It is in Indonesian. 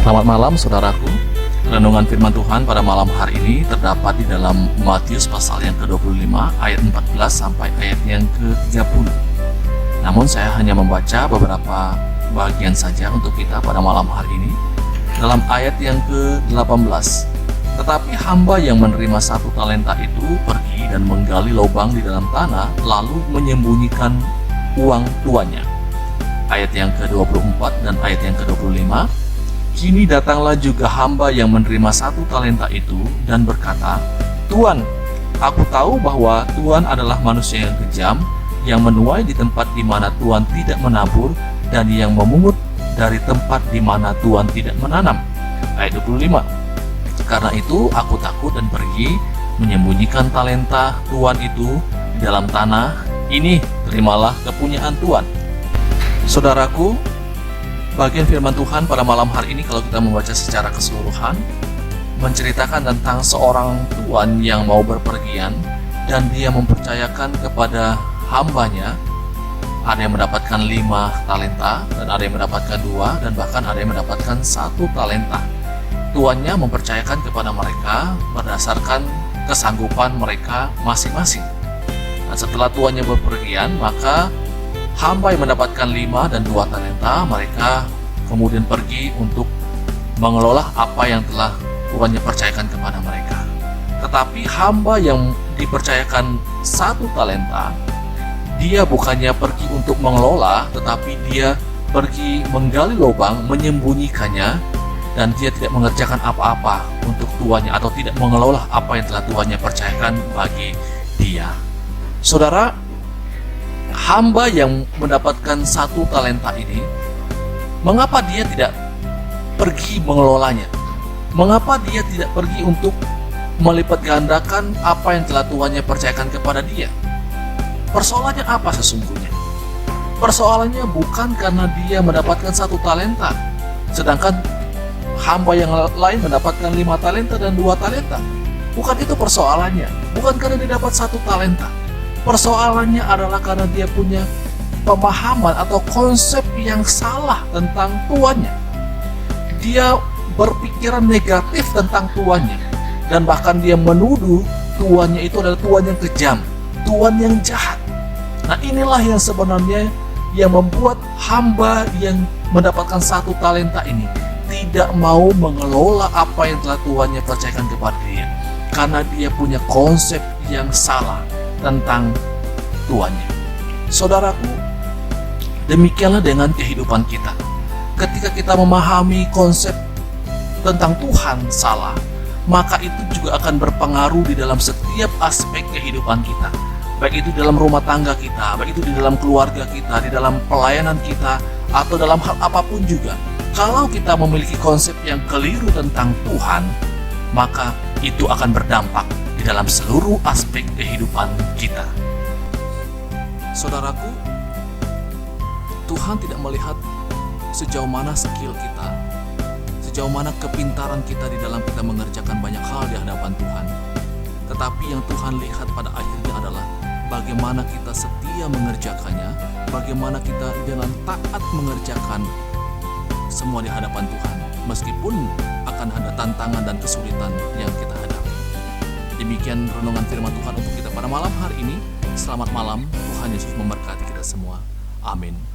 Selamat malam saudaraku. Renungan firman Tuhan pada malam hari ini terdapat di dalam Matius pasal yang ke-25 ayat 14 sampai ayat yang ke-30. Namun saya hanya membaca beberapa bagian saja untuk kita pada malam hari ini. Dalam ayat yang ke-18, tetapi hamba yang menerima 1 talenta itu pergi dan menggali lubang di dalam tanah lalu menyembunyikan uang tuannya. Ayat yang ke-24 dan ayat yang ke-25, kini datanglah juga hamba yang menerima 1 talenta itu dan berkata, Tuan, aku tahu bahwa Tuan adalah manusia yang kejam, yang menuai di tempat di mana Tuan tidak menabur dan yang memungut dari tempat di mana Tuan tidak menanam. Ayat 25, karena itu aku takut dan pergi menyembunyikan talenta Tuan itu di dalam tanah. Ini terimalah kepunyaan Tuan. Saudaraku, bagian firman Tuhan pada malam hari ini kalau kita membaca secara keseluruhan menceritakan tentang seorang tuan yang mau berpergian dan dia mempercayakan kepada hambanya. Ada yang mendapatkan 5 talenta dan ada yang mendapatkan 2 dan bahkan ada yang mendapatkan 1 talenta. Tuannya mempercayakan kepada mereka berdasarkan kesanggupan mereka masing-masing. Dan setelah tuannya berpergian, maka hamba yang mendapatkan 5 dan 2 talenta, mereka kemudian pergi untuk mengelola apa yang telah tuannya percayakan kepada mereka. Tetapi hamba yang dipercayakan 1 talenta, dia bukannya pergi untuk mengelola, tetapi dia pergi menggali lubang, menyembunyikannya, dan dia tidak mengerjakan apa-apa untuk tuannya atau tidak mengelola apa yang telah tuannya percayakan bagi dia. Saudara, hamba yang mendapatkan 1 talenta ini, mengapa dia tidak pergi mengelolanya? Mengapa dia tidak pergi untuk melipat gandakan apa yang telah tuannya percayakan kepada dia? Persoalannya apa sesungguhnya? Persoalannya bukan karena dia mendapatkan 1 talenta, sedangkan hamba yang lain mendapatkan 5 talenta dan 2 talenta. Bukan itu persoalannya. Bukan karena dia dapat 1 talenta. Persoalannya adalah karena dia punya pemahaman atau konsep yang salah tentang tuannya. Dia berpikiran negatif tentang tuannya, dan bahkan dia menuduh tuannya itu adalah tuan yang kejam, tuan yang jahat. Nah, inilah yang sebenarnya yang membuat hamba yang mendapatkan 1 talenta ini tidak mau mengelola apa yang telah tuannya percayakan kepada dia, karena dia punya konsep yang salah tentang tuannya. Saudaraku, demikianlah dengan kehidupan kita. Ketika kita memahami konsep tentang Tuhan salah, maka itu juga akan berpengaruh di dalam setiap aspek kehidupan kita. Baik itu dalam rumah tangga kita, baik itu di dalam keluarga kita, di dalam pelayanan kita, atau dalam hal apapun juga. Kalau kita memiliki konsep yang keliru tentang Tuhan, maka itu akan berdampak di dalam seluruh aspek kehidupan kita. Saudaraku, Tuhan tidak melihat sejauh mana skill kita, sejauh mana kepintaran kita di dalam kita mengerjakan banyak hal di hadapan Tuhan. Tetapi yang Tuhan lihat pada akhirnya adalah bagaimana kita setia mengerjakannya, bagaimana kita dengan taat mengerjakan semua di hadapan Tuhan, meskipun akan ada tantangan dan kesulitan yang kita hadapi. Demikian renungan firman Tuhan untuk kita pada malam hari ini. Selamat malam, Tuhan Yesus memberkati kita semua. Amin.